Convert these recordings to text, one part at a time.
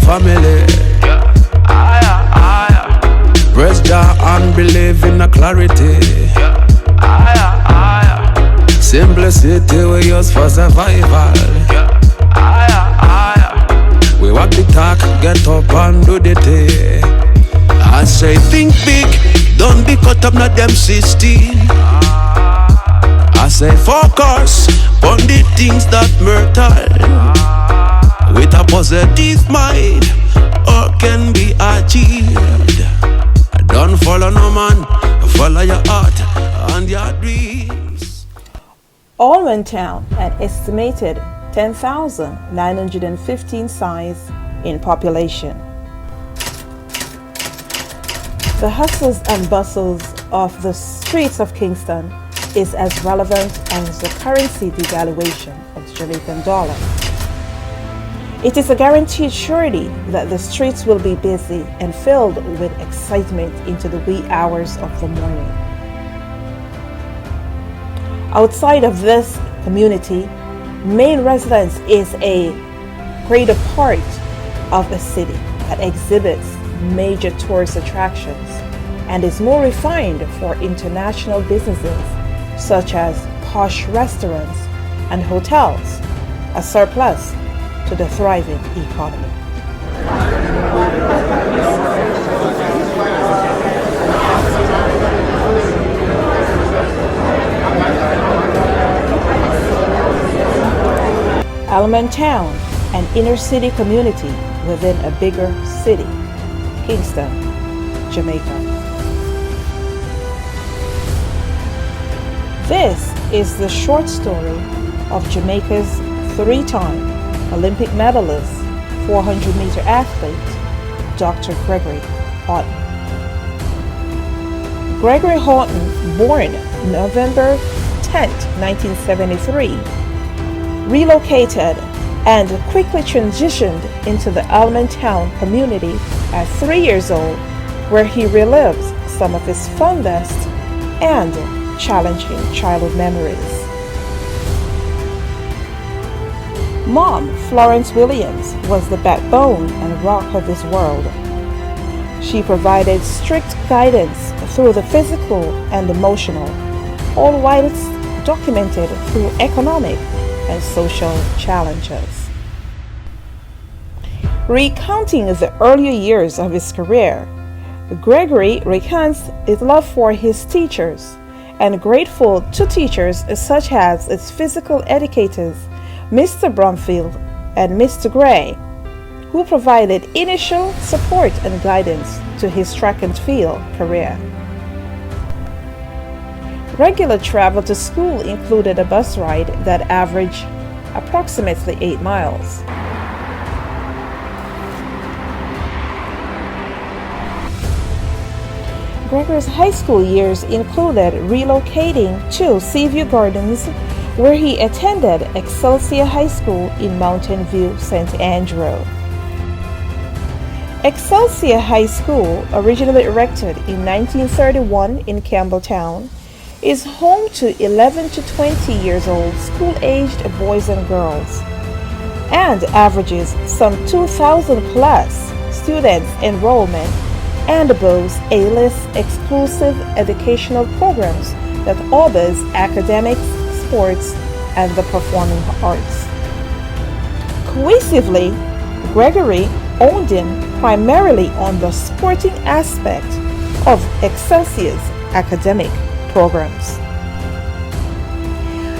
family. Press jaw and believe in the clarity. Simplicity we use for survival. We walk the talk, get up and do the thing. I say think big, don't be caught up not them 16. I say focus on the things that matter. With a positive mind, all can be achieved. Don't follow no man, follow your heart and your dreams. Allman Town, an estimated 10,915 size in population. The hustles and bustles of the streets of Kingston is as relevant as the currency devaluation of the Jamaican dollar. It is a guaranteed surety that the streets will be busy and filled with excitement into the wee hours of the morning. Outside of this community, main residence is a greater part of the city that exhibits major tourist attractions and is more refined for international businesses such as posh restaurants and hotels, a surplus to the thriving economy. Allman Town, an inner city community within a bigger city, Kingston, Jamaica. This is the short story of Jamaica's three-time Olympic medalist, 400-meter athlete, Dr. Gregory Haughton. Gregory Haughton, born November 10, 1973, relocated and quickly transitioned into the Allman Town community at 3 years old, where he relives some of his fondest and challenging childhood memories. Mom, Florence Williams, was the backbone and rock of his world. She provided strict guidance through the physical and emotional, all whilst documented through economic and social challenges. Recounting the earlier years of his career, Gregory recounts his love for his teachers and grateful to teachers such as his physical educators, Mr. Bromfield and Mr. Gray, who provided initial support and guidance to his track and field career. Regular travel to school included a bus ride that averaged approximately 8 miles. Gregory's high school years included relocating to Seaview Gardens, where he attended Excelsior High School in Mountain View, St. Andrew. Excelsior High School, originally erected in 1931 in Campbelltown, is home to 11 to 20 years old school-aged boys and girls, and averages some 2,000 plus students enrollment, and boasts A-list exclusive educational programs that harbors academics, sports, and the performing arts. Cohesively, Gregory honed in primarily on the sporting aspect of Excelsior's academic programs.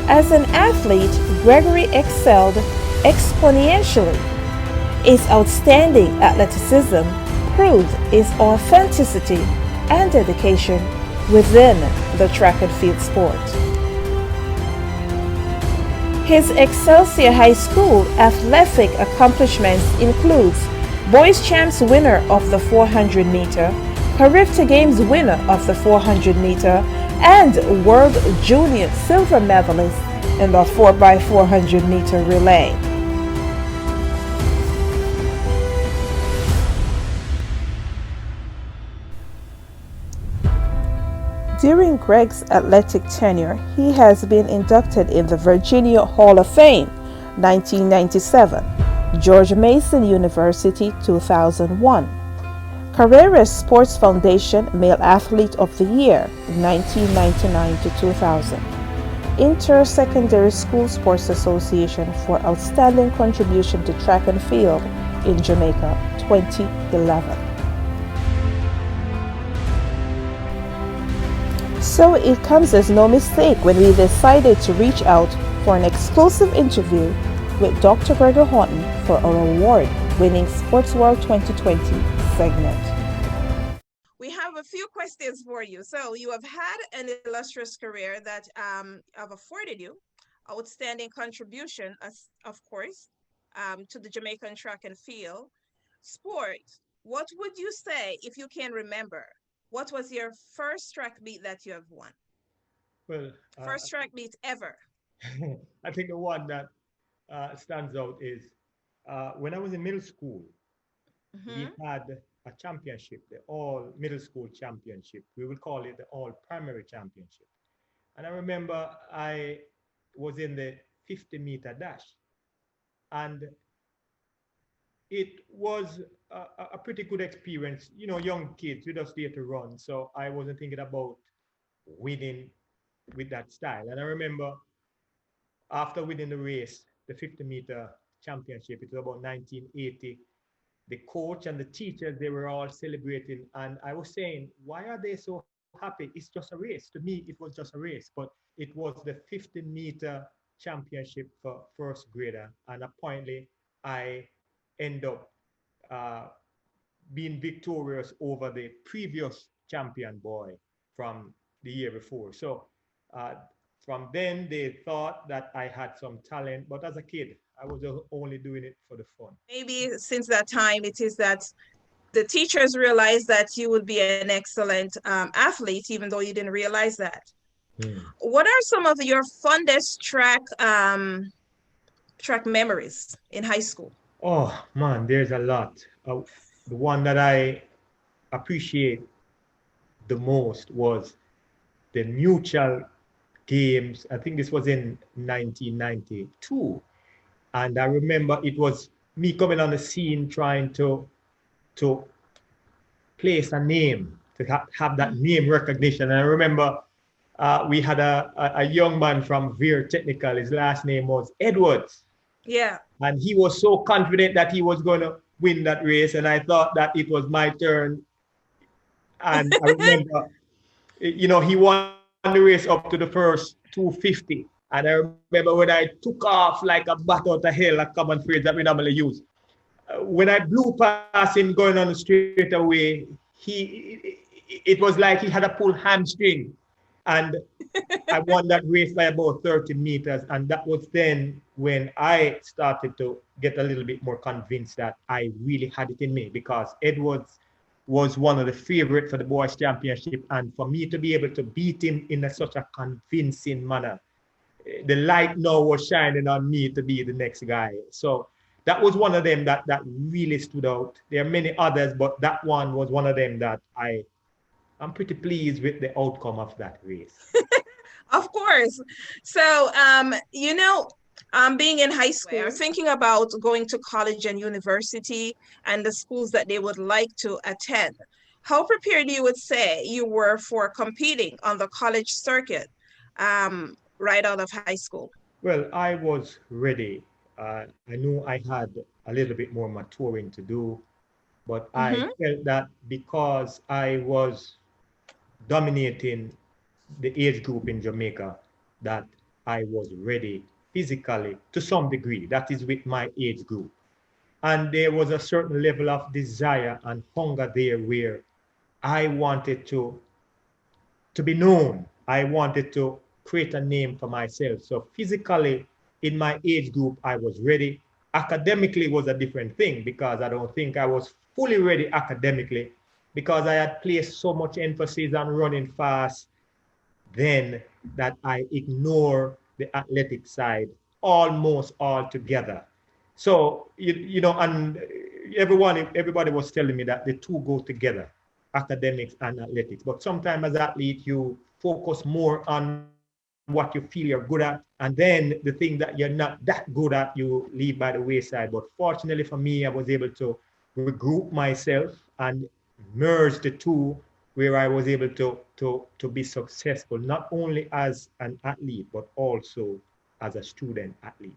As an athlete, Gregory excelled exponentially. His outstanding athleticism proved his authenticity and dedication within the track and field sport. His Excelsior High School athletic accomplishments includes Boys Champs winner of the 400 meter, Caribbean Games winner of the 400 meter, and World Junior silver medalist in the 4x400 meter relay. During Greg's athletic tenure, he has been inducted in the Virginia Hall of Fame 1997, George Mason University 2001. Carreras Sports Foundation Male Athlete of the Year 1999 to 2000. Inter-Secondary School Sports Association for Outstanding Contribution to Track and Field in Jamaica 2011. So it comes as no mistake when we decided to reach out for an exclusive interview with Dr. Gregory Haughton for our award-winning Sports World 2020 segment. We have a few questions for you. So you have had an illustrious career that have afforded you outstanding contribution, as, of course, to the Jamaican track and field sport. What would you say, if you can remember, what was your first track meet that you have won? Well, First track meet ever. I think the one that stands out is when I was in middle school, we had a championship, the all middle school championship. We will call it the all primary championship. And I remember I was in the 50-meter dash. And it was a pretty good experience. You know, young kids, we just there to run. So I wasn't thinking about winning with that style. And I remember after winning the race, the 50-meter championship, it was about 1980, the coach and the teachers, they were all celebrating. And I was saying, why are they so happy? It's just a race. To me, it was just a race, but it was the 50-meter championship for first grader. And apparently, I end up being victorious over the previous champion boy from the year before. So from then, they thought that I had some talent, but as a kid, I was only doing it for the fun. Maybe since that time, it is that the teachers realized that you would be an excellent athlete, even though you didn't realize that. What are some of your fondest track memories in high school? Oh man, there's a lot. The one that I appreciate the most was the mutual games. I think this was in 1992. And I remember it was me coming on the scene trying to place a name, to have that name recognition. And I remember we had a young man from Veer Technical. His last name was Edwards. Yeah. And he was so confident that he was going to win that race. And I thought that it was my turn. And I remember, you know, he won the race up to the first 250. And I remember when I took off like a bat out of hell, a common phrase that we normally use. When I blew past him going on the straightaway, it was like he had a pulled hamstring. And I won that race by about 30 meters. And that was then when I started to get a little bit more convinced that I really had it in me, because Edwards was one of the favorites for the boys championship. And for me to be able to beat him in such a convincing manner, the light now was shining on me to be the next guy. So that was one of them that really stood out. There are many others, but that one was one of them that I'm pretty pleased with the outcome of that race. Of course. So, you know, being in high school, or thinking about going to college and university and the schools that they would like to attend, how prepared you would say you were for competing on the college circuit right out of high school? Well, I was ready. I knew I had a little bit more maturing to do, but I felt that because I was dominating the age group in Jamaica, that I was ready physically to some degree. That is with my age group. And there was a certain level of desire and hunger there where I wanted to be known. I wanted to create a name for myself. So physically, in my age group, I was ready. Academically was a different thing, because I don't think I was fully ready academically, because I had placed so much emphasis on running fast then that I ignore the athletic side almost altogether. So, you know, and everybody was telling me that the two go together, academics and athletics. But sometimes as an athlete, you focus more on what you feel you're good at, and then the thing that you're not that good at, you leave by the wayside. But fortunately for me, I was able to regroup myself and merge the two, where I was able to be successful, not only as an athlete, but also as a student athlete.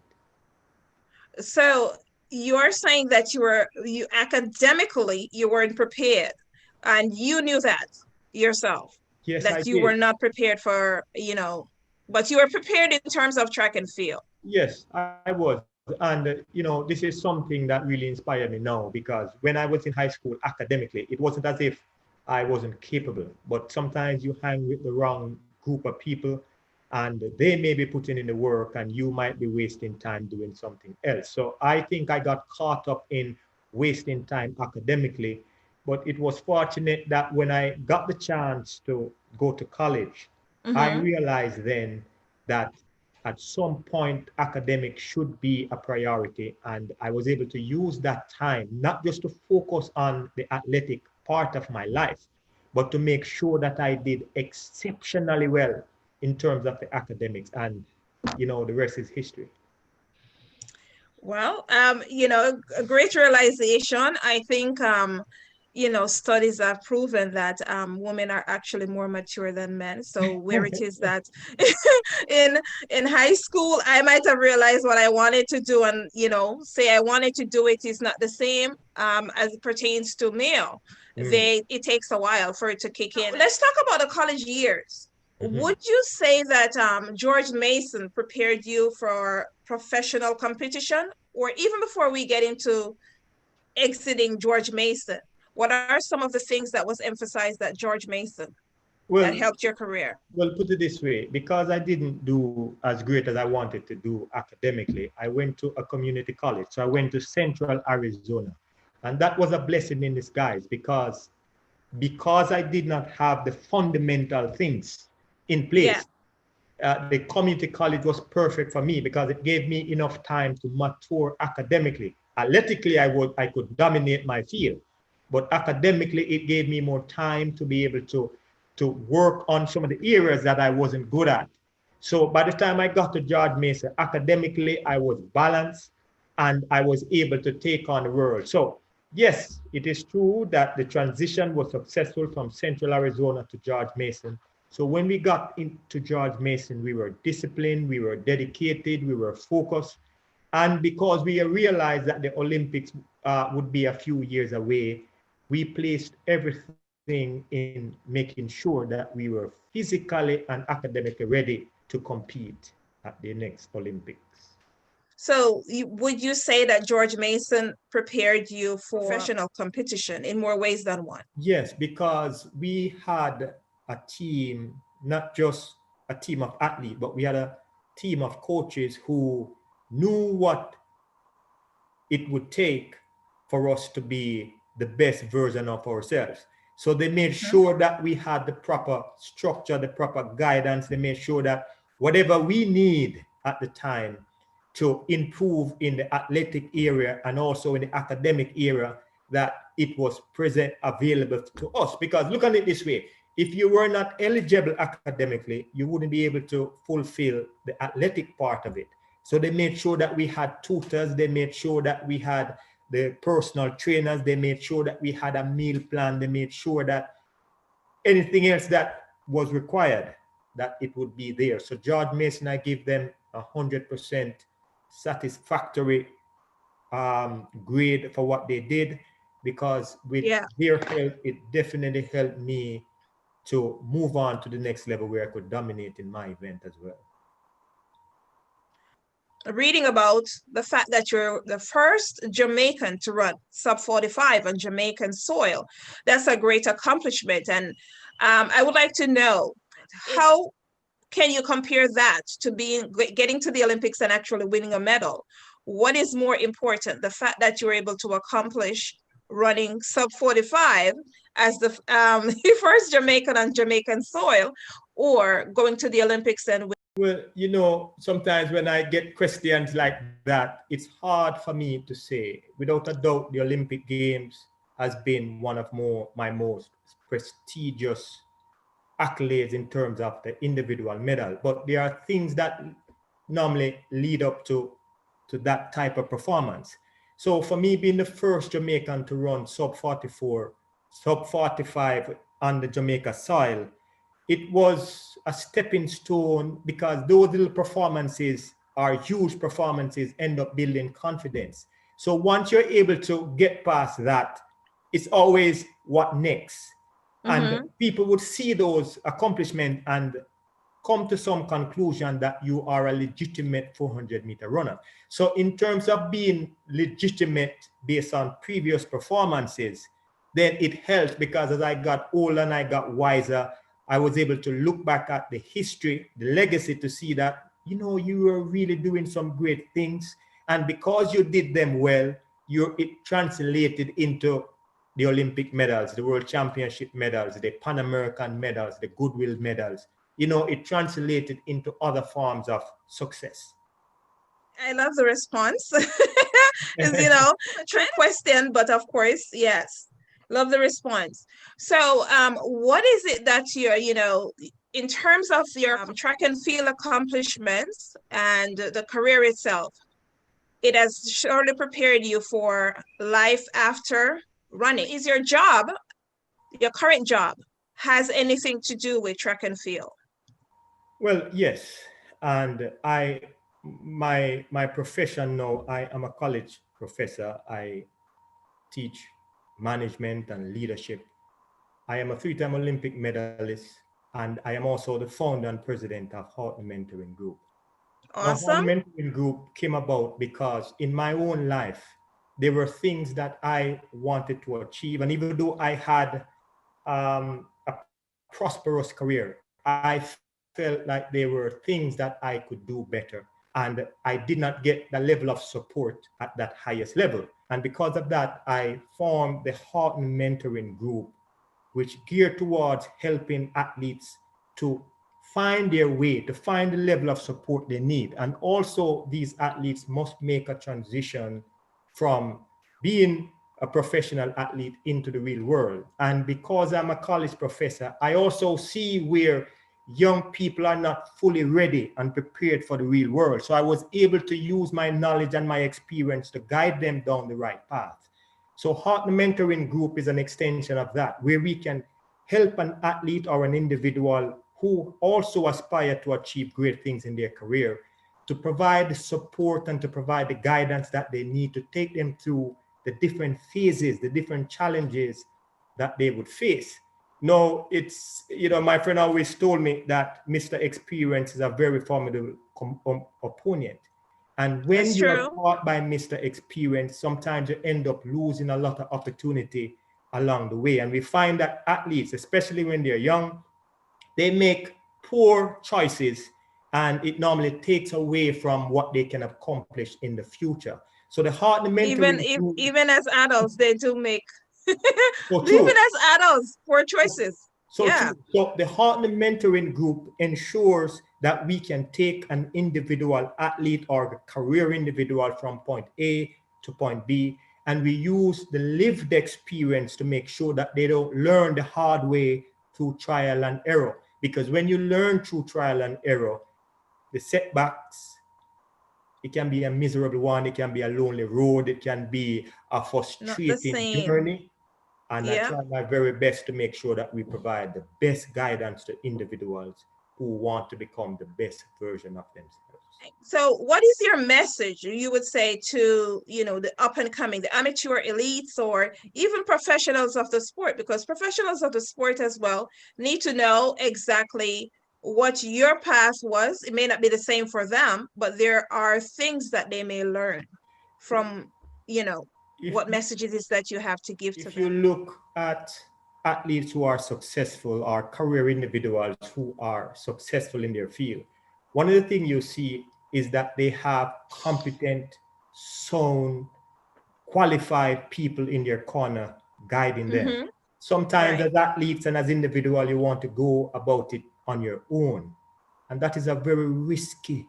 So you're saying that you academically you weren't prepared, and you knew that yourself, Yes, I that you did. were not prepared for, but you were prepared in terms of track and field. Yes, I was. And, this is something that really inspired me now, because when I was in high school academically, it wasn't as if I wasn't capable, but sometimes you hang with the wrong group of people and they may be putting in the work and you might be wasting time doing something else. So I think I got caught up in wasting time academically, but it was fortunate that when I got the chance to go to college, I Mm-hmm. realized then that at some point academics should be a priority, and I was able to use that time not just to focus on the athletic part of my life, but to make sure that I did exceptionally well in terms of the academics, and the rest is history. Well, a great realization. I think, studies have proven that women are actually more mature than men. So where it is that in in high school, I might have realized what I wanted to do, and say I wanted to do it is not the same as it pertains to male. Mm. It takes a while for it to kick in. Let's talk about the college years. Mhm. Would you say that George Mason prepared you for professional competition, or even before we get into exiting George Mason, what are some of the things that was emphasized at George Mason that Well, helped your career? well, put it this way, because I didn't do as great as I wanted to do academically, I went to a community college. So I went to Central Arizona. And that was a blessing in disguise, because I did not have the fundamental things in Yeah. place. The community college was perfect for me because it gave me enough time to mature academically. Athletically, I could dominate my field, but academically, it gave me more time to be able to work on some of the areas that I wasn't good at. So by the time I got to George Mason, academically, I was balanced and I was able to take on the world. So yes, it is true that the transition was successful from Central Arizona to George Mason. So when we got into George Mason, we were disciplined, we were dedicated, we were focused. And because we realized that the Olympics would be a few years away, we placed everything in making sure that we were physically and academically ready to compete at the next Olympics. So would you say that George Mason prepared you for professional competition in more ways than one? Yes, because we had a team, not just a team of athletes, but we had a team of coaches who knew what it would take for us to be the best version of ourselves. So they made sure that we had the proper structure, the proper guidance. They made sure that whatever we need at the time to improve in the athletic area and also in the academic area, that it was present available to us. Because look at it this way, if you were not eligible academically, you wouldn't be able to fulfill the athletic part of it. So they made sure that we had tutors, they made sure that we had the personal trainers, they made sure that we had a meal plan, they made sure that anything else that was required, that it would be there. So George Mason, I give them 100% satisfactory grade for what they did, because with their help, it definitely helped me to move on to the next level where I could dominate in my event as well. Reading about the fact that you're the first Jamaican to run sub 45 on Jamaican soil. That's a great accomplishment. And I would like to know, how can you compare that to getting to the Olympics and actually winning a medal? What is more important, the fact that you're able to accomplish running sub 45 as the first Jamaican on Jamaican soil, or going to the Olympics and Well, sometimes when I get questions like that, it's hard for me to say. Without a doubt, the Olympic Games has been one of my most prestigious accolades in terms of the individual medal, but there are things that normally lead up to that type of performance. So for me, being the first Jamaican to run sub 44, sub 45 on the Jamaica soil, it was a stepping stone, because those little performances are huge performances, end up building confidence. So once you're able to get past that, it's always what next. And people would see those accomplishments and come to some conclusion that you are a legitimate 400-meter runner. So in terms of being legitimate based on previous performances, then it helps, because as I got older and I got wiser, I was able to look back at the history, the legacy, to see that, you know, you were really doing some great things. And because you did them well, it translated into the Olympic medals, the World Championship medals, the Pan American medals, the Goodwill medals. You know, it translated into other forms of success. I love the response. It's, you know, a trick question, but of course, yes. Love the response. So what is it that you're, you know, in terms of your track and field accomplishments and the career itself, it has surely prepared you for life after running. Is your job, your current job, has anything to do with track and field? Well, yes. And my profession now, I am a college professor. I teach management and leadership. I am a 3-time Olympic medalist, and I am also the founder and president of Haughton Mentoring Group. Awesome. The Haughton Mentoring Group came about because in my own life, there were things that I wanted to achieve. And even though I had a prosperous career, I felt like there were things that I could do better. And I did not get the level of support at that highest level. And because of that, I formed the Haughton Mentoring Group, which geared towards helping athletes to find their way, to find the level of support they need. And also these athletes must make a transition from being a professional athlete into the real world. And because I'm a college professor, I also see where young people are not fully ready and prepared for the real world. So I was able to use my knowledge and my experience to guide them down the right path. So Haughton Mentoring Group is an extension of that, where we can help an athlete or an individual who also aspire to achieve great things in their career, to provide the support and to provide the guidance that they need to take them through the different phases, the different challenges that they would face. No, it's, you know, my friend always told me that Mr. Experience is a very formidable opponent. And when you are caught by Mr. Experience, sometimes you end up losing a lot of opportunity along the way. And we find that athletes, especially when they're young, they make poor choices, and it normally takes away from what they can accomplish in the future. So the Haughton Mentoring even as adults, they do make even as adults, poor choices. So the Haughton Mentoring Group ensures that we can take an individual athlete or career individual from point A to point B, and we use the lived experience to make sure that they don't learn the hard way through trial and error. Because when you learn through trial and error, the setbacks, it can be a miserable one, it can be a lonely road, it can be a frustrating journey. And I try my very best to make sure that we provide the best guidance to individuals who want to become the best version of themselves. So what is your message you would say to, you know, the up and coming, the amateur elites, or even professionals of the sport? Because professionals of the sport as well need to know exactly what your path was. It may not be the same for them, but there are things that they may learn from, you know, what messages is that you have to give to them. If you look at athletes who are successful, or career individuals who are successful in their field, one of the things you see is that they have competent, sound, qualified people in their corner guiding them. Sometimes as athletes and as individuals, you want to go about it on your own. And that is a very risky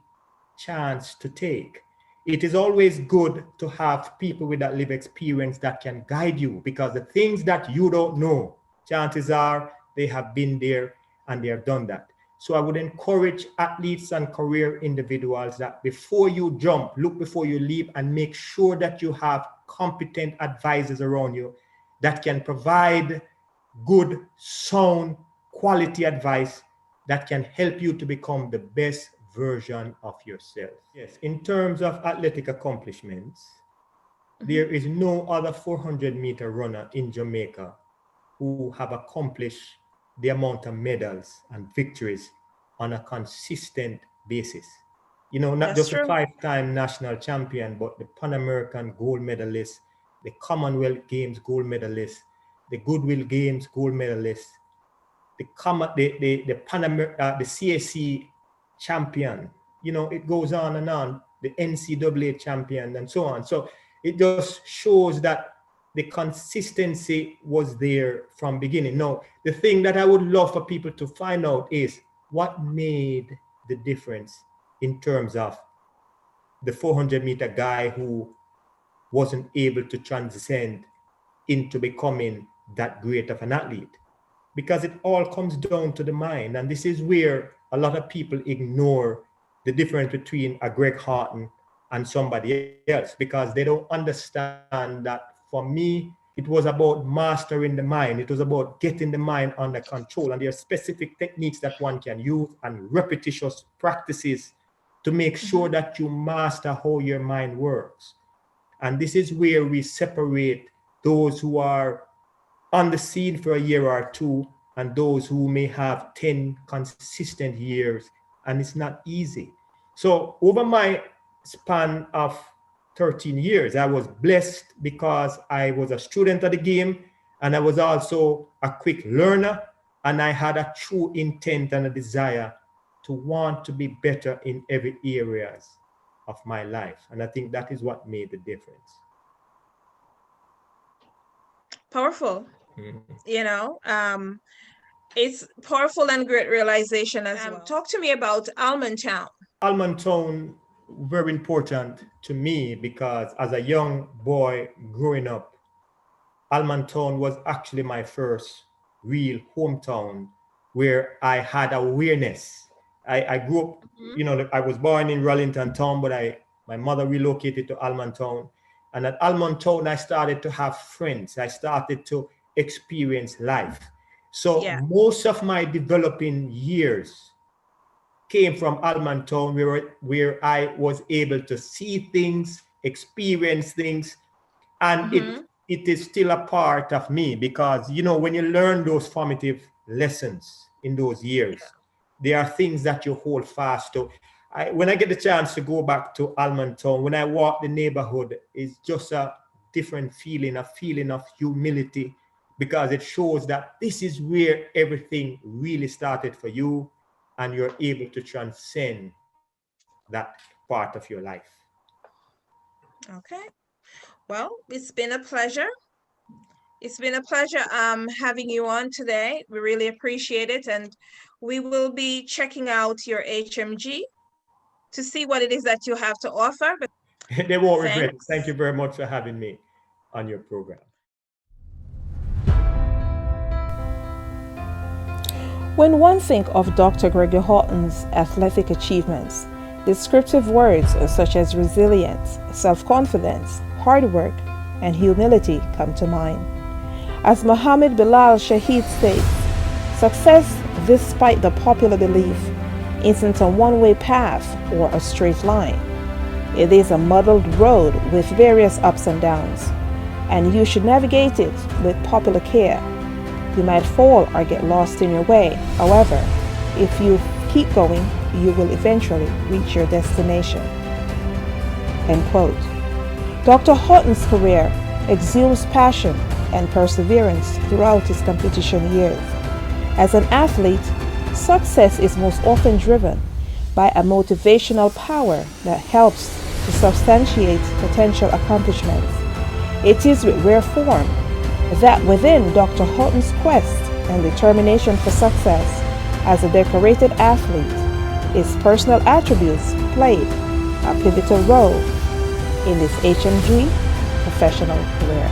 chance to take. It is always good to have people with that lived experience that can guide you, because the things that you don't know, chances are they have been there and they have done that. So I would encourage athletes and career individuals that before you jump, look before you leap, and make sure that you have competent advisors around you that can provide good, sound, quality advice that can help you to become the best version of yourself. Yes, in terms of athletic accomplishments, there is no other 400-meter runner in Jamaica who have accomplished the amount of medals and victories on a consistent basis. You know, not That's just true. a 5-time national champion, but the Pan American gold medalist, the Commonwealth Games gold medalist, the Goodwill Games gold medalist, the CAC champion. You know, it goes on and on. The NCAA champion and so on. So it just shows that the consistency was there from beginning. Now, the thing that I would love for people to find out is what made the difference in terms of the 400-meter guy who wasn't able to transcend into becoming that great of an athlete. Because it all comes down to the mind. And this is where a lot of people ignore the difference between a Greg Haughton and somebody else, because they don't understand that for me, it was about mastering the mind. It was about getting the mind under control. And there are specific techniques that one can use and repetitious practices to make sure that you master how your mind works. And this is where we separate those who are on the scene for a year or two and those who may have 10 consistent years, and it's not easy. So over my span of 13 years, I was blessed because I was a student of the game, and I was also a quick learner, and I had a true intent and a desire to want to be better in every areas of my life. And I think that is what made the difference. Powerful. You know, it's powerful and great realization as well. Talk to me about Allman Town. Allman Town, very important to me because as a young boy growing up, Allman Town was actually my first real hometown where I had awareness. I grew up, you know, I was born in Rollington Town, but my mother relocated to Allman Town. And at Allman Town, I started to have friends. I started to experience life. So most of my developing years came from Allman Town, where I was able to see things, experience things, and it is still a part of me because, you know, when you learn those formative lessons in those years, there are things that you hold fast to. When I get the chance to go back to Allman Town, when I walk the neighborhood, it's just a different feeling, a feeling of humility, because it shows that this is where everything really started for you, and you're able to transcend that part of your life. Okay. Well, it's been a pleasure. It's been a pleasure having you on today. We really appreciate it. And we will be checking out your HMG to see what it is that you have to offer. They won't regret it. Thank you very much for having me on your program. When one thinks of Dr. Gregory Haughton's athletic achievements, descriptive words such as resilience, self-confidence, hard work, and humility come to mind. As Muhammad Bilal Shahid states, success, despite the popular belief, isn't a one-way path or a straight line. It is a muddled road with various ups and downs, and you should navigate it with popular care. You might fall or get lost in your way. However, if you keep going, you will eventually reach your destination. End quote. Dr. Haughton's career exudes passion and perseverance throughout his competition years. As an athlete, success is most often driven by a motivational power that helps to substantiate potential accomplishments. It is with rare form that within Dr. Haughton's quest and determination for success as a decorated athlete, his personal attributes played a pivotal role in his HMG professional career.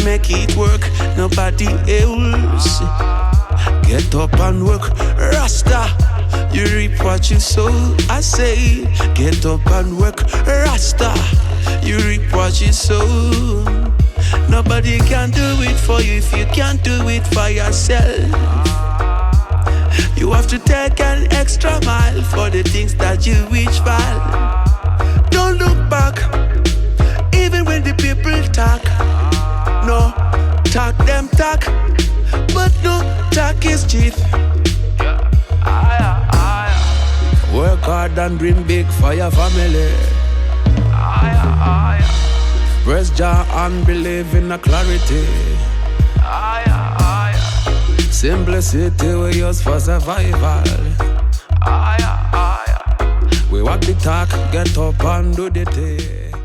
make it work, nobody else. Get up and work, Rasta. You reap what you sow, I say. Get up and work, Rasta. You reap what you sow. Nobody can do it for you if you can't do it for yourself. You have to take an extra mile for the things that you wish for. Don't look back, even when the people talk. No, talk them talk, but no talk is cheap. Work hard and dream big for your family. Press jaw and believe in a clarity. Simplicity we use for survival. We walk the talk, get up and do the thing.